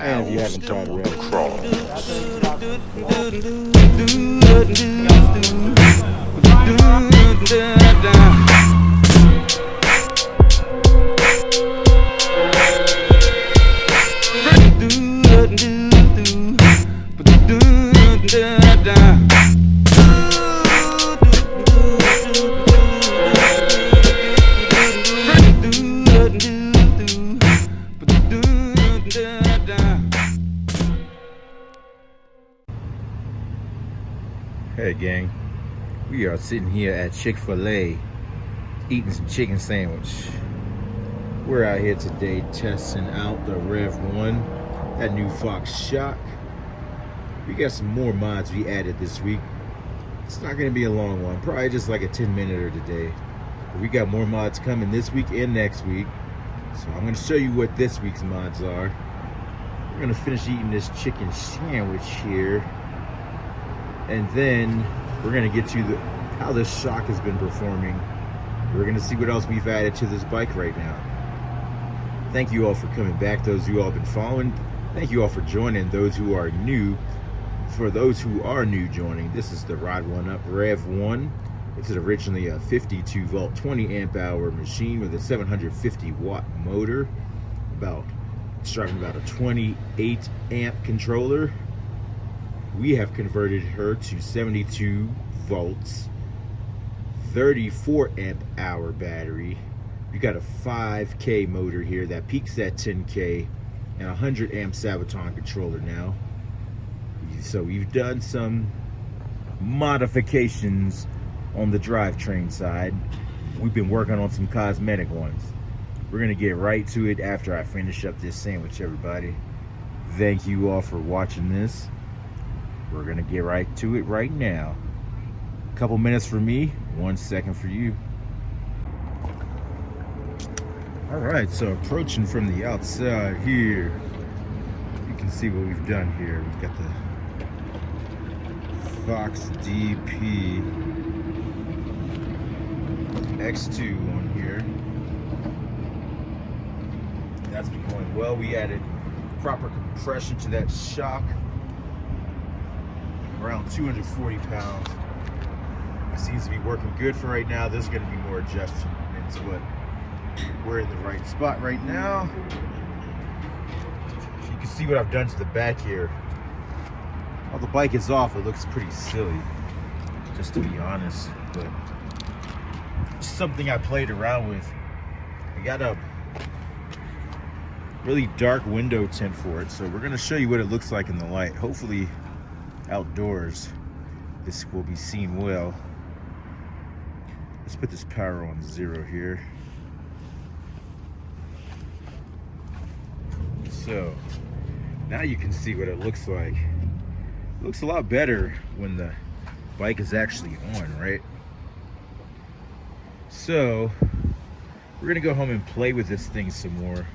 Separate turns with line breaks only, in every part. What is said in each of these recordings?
And if you haven't tried a
Hey gang, we are sitting here at Chick-fil-A eating some chicken sandwich. We're out here today testing out the Revv1, that new FOX shock. We got some more mods we added this week. It's not going to be a long one, probably just like a 10-minute today. But we got more mods coming this week and next week. So I'm going to show you what this week's mods are. We're going to finish eating this chicken sandwich here. And then we're gonna get to how this shock has been performing. We're gonna see what else we've added to this bike right now. Thank you all for coming back, those who all been following. Thank you all for joining, those who are new. For those who are new joining, this is the Ride One Up Revv1. It's originally a 52 volt, 20 amp hour machine with a 750 watt motor. It's driving about a 28 amp controller. We have converted her to 72 volts, 34 amp hour battery. We got a 5K motor here that peaks at 10K and 100 amp Sabaton controller now. So we've done some modifications on the drivetrain side. We've been working on some cosmetic ones. We're gonna get right to it after I finish up this sandwich, everybody. Thank you all for watching this. We're gonna get right to it right now. A couple minutes for me, 1 second for you. All right, so approaching from the outside here, you can see what we've done here. We've got the FOX DPX2 on here. That's been going well. We added proper compression to that shock. Around 240 pounds. It seems to be working good for right now. There's going to be more adjustments, but we're in the right spot right now. You can see what I've done to the back here. While the bike is off, it looks pretty silly, just to be honest, but it's something I played around with. I got a really dark window tint for it, so we're going to show you what it looks like in the light. Hopefully outdoors this will be seen well. Let's put this power on 0 here. So now you can see what it looks like. It looks a lot better when the bike is actually on, right? So we're gonna go home and play with this thing some more.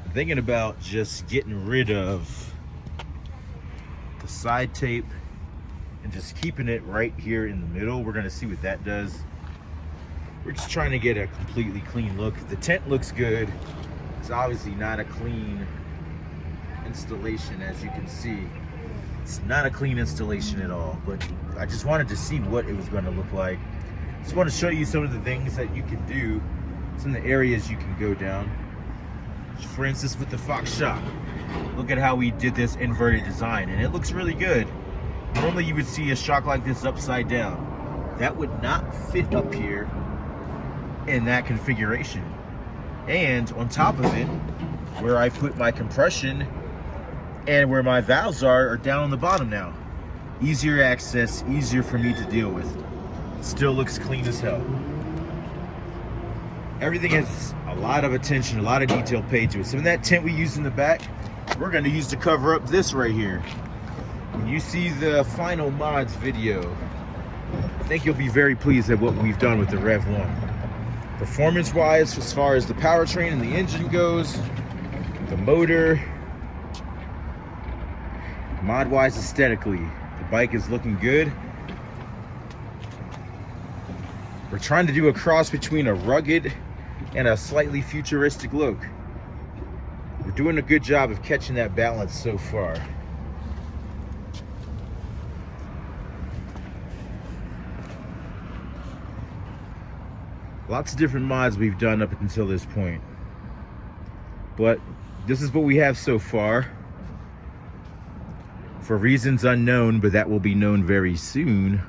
I'm thinking about just getting rid of the side tape and just keeping it right here in the middle. We're gonna see what that does. We're just trying to get a completely clean look. The tent looks good. It's obviously not a clean installation, as you can see. It's not a clean installation at all, but I just wanted to see what it was gonna look like. Just want to show you some of the things that you can do, some of the areas you can go down. For instance, with the FOX shock, look at how we did this inverted design, and it looks really good. Normally you would see a shock like this upside down. That would not fit up here in that configuration. And on top of it, where I put my compression and where my valves are down on the bottom now. Easier access, easier for me to deal with. Still looks clean as hell. Everything has a lot of attention, a lot of detail paid to it. Some of that tint we used in the back, we're going to use to cover up this right here. When you see the final mods video, I think you'll be very pleased at what we've done with the Revv1. Performance wise, as far as the powertrain and the engine goes, the motor, mod wise, aesthetically, the bike is looking good. We're trying to do a cross between a rugged and a slightly futuristic look. We're doing a good job of catching that balance so far. Lots of different mods we've done up until this point, but this is what we have so far. For reasons unknown, but that will be known very soon,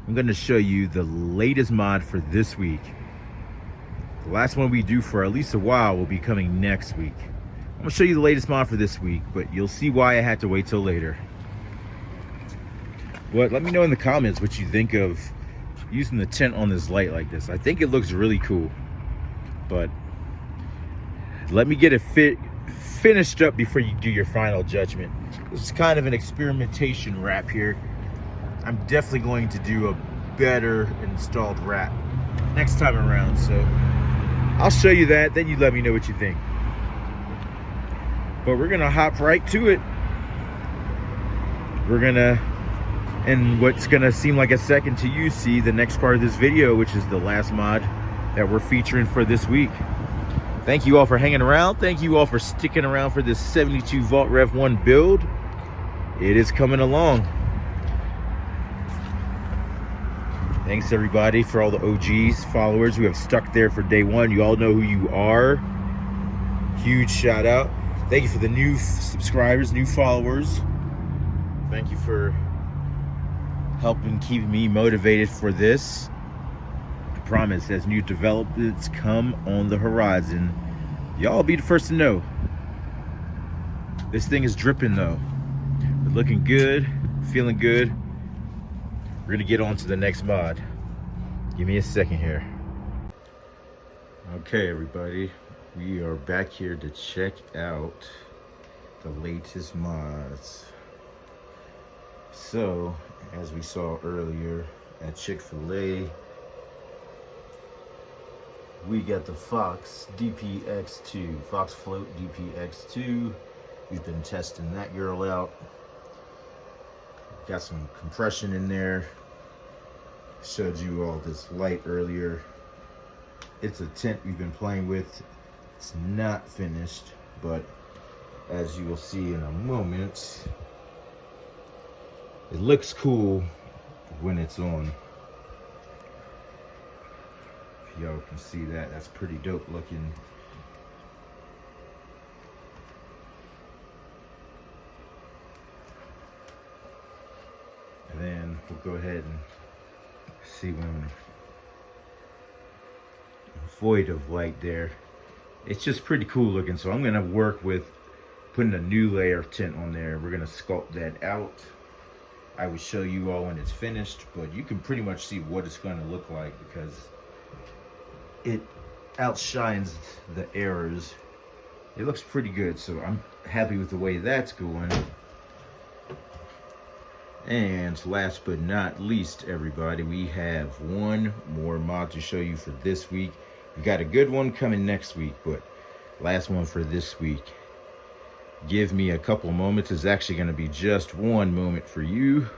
I'm going to show you the latest mod for this week. The last one we do for at least a while will be coming next week. I'm going to show you the latest mod for this week, but you'll see why I had to wait till later. But let me know in the comments what you think of using the tint on this light like this. I think it looks really cool, but let me get it finished up before you do your final judgment. This is kind of an experimentation wrap here. I'm definitely going to do a better installed wrap next time around, so I'll show you that, then you let me know what you think. But we're gonna hop right to it. We're gonna, and what's gonna seem like a second to you, see the next part of this video, which is the last mod that we're featuring for this week. Thank you all for hanging around. Thank you all for sticking around for this 72 volt Revv1 build. It is coming along. Thanks everybody for all the OGs, followers who have stuck there for day one. You all know who you are. Huge shout out. Thank you for the new subscribers, new followers. Thank you for helping keep me motivated for this. I promise, as new developments come on the horizon, y'all be the first to know. This thing is dripping though. We're looking good, feeling good. We're gonna get on to the next mod. Give me a second here. Okay everybody, we are back here to check out the latest mods. So, as we saw earlier at Chick-fil-A, we got the FOX DPX2, FOX Float DPX2. We've been testing that girl out. Got some compression in there. Showed you all this light earlier. It's a tint we've been playing with. It's not finished, but as you will see in a moment, it looks cool when it's on. If y'all can see that, that's pretty dope looking. And then we'll go ahead and see when void of light there. It's just pretty cool looking, so I'm gonna work with putting a new layer of tint on there. We're gonna sculpt that out. I will show you all when it's finished, but you can pretty much see what it's gonna look like because it outshines the errors. It looks pretty good, so I'm happy with the way that's going. And last but not least, everybody, we have one more mod to show you for this week. We got a good one coming next week, but last one for this week. Give me a couple moments. It's actually going to be just one moment for you,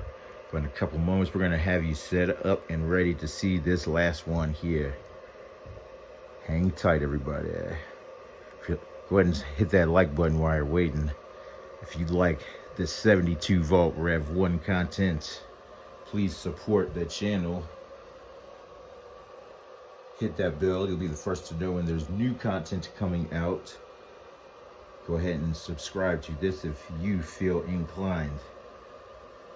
but in a couple moments we're going to have you set up and ready to see this last one here. Hang tight, everybody. Go ahead and hit that like button while you're waiting. If you'd like this 72 volt Revv1 content, please support the channel. Hit that bell. You'll be the first to know when there's new content coming out. Go ahead and subscribe to this if you feel inclined.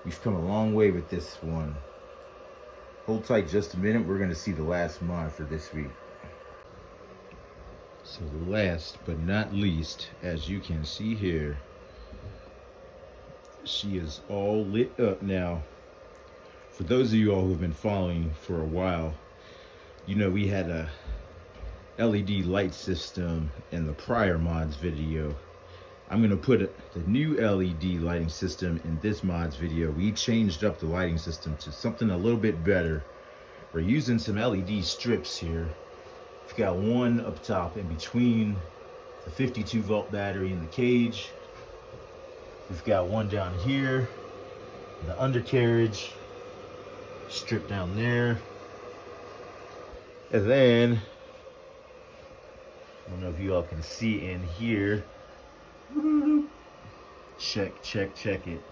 We've come a long way with this one. Hold tight just a minute. We're going to see the last mod for this week. So last but not least, as you can see here, she is all lit up now. For those of you all who have been following for a while, you know we had a LED light system in the prior mods video. I'm going to put the new LED lighting system in this mods video. We changed up the lighting system to something a little bit better. We're using some LED strips here. We've got one up top in between the 52 volt battery and the cage. We've got one down here, the undercarriage, strip down there. And then, I don't know if you all can see in here, check it.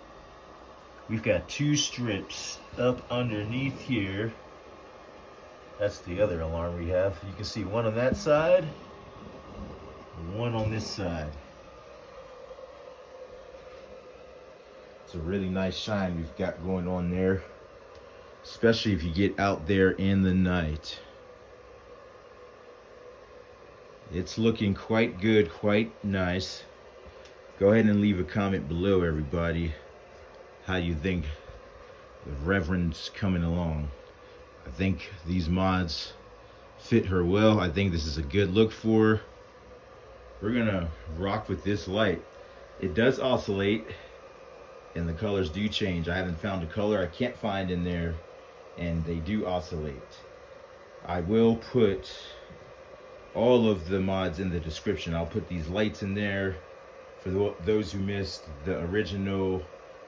We've got 2 strips up underneath here. That's the other alarm we have. You can see one on that side, one on this side. It's a really nice shine we've got going on there, especially if you get out there in the night. It's looking quite good, quite nice. Go ahead and leave a comment below, everybody, how you think the Revv1's coming along. I think these mods fit her well. I think this is a good look for her. We're gonna rock with this light. It does oscillate and the colors do change. I haven't found a color I can't find in there, and they do oscillate. I will put all of the mods in the description. I'll put these lights in there for those who missed the original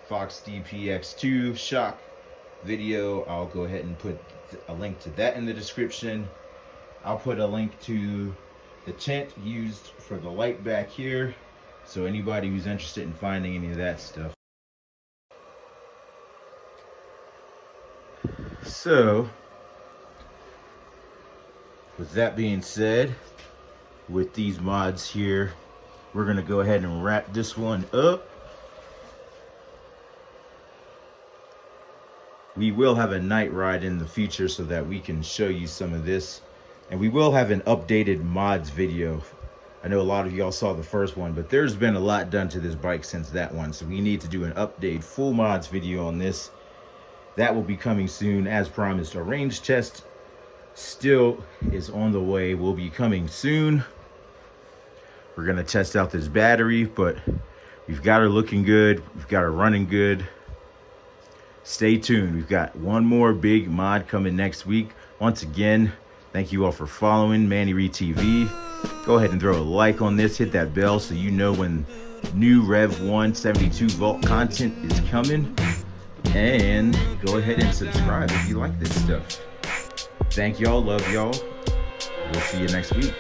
FOX DPX2 shock video. I'll go ahead and put a link to that in the description. I'll put a link to the tint used for the light back here, so anybody who's interested in finding any of that stuff. So, with that being said, with these mods here, we're gonna go ahead and wrap this one up. We will have a night ride in the future so that we can show you some of this, and we will have an updated mods video. I know a lot of y'all saw the first one, but there's been a lot done to this bike since that one, so we need to do an update full mods video on this. That will be coming soon, as promised. A range test still is on the way, will be coming soon. We're gonna test out this battery, but we've got her looking good, we've got her running good. Stay tuned, we've got one more big mod coming next week. Once again, thank you all for following Manny Revv TV. Go ahead and throw a like on this, hit that bell so you know when new Revv1 72 volt content is coming. And go ahead and subscribe if you like this stuff. Thank y'all, love y'all. We'll see you next week.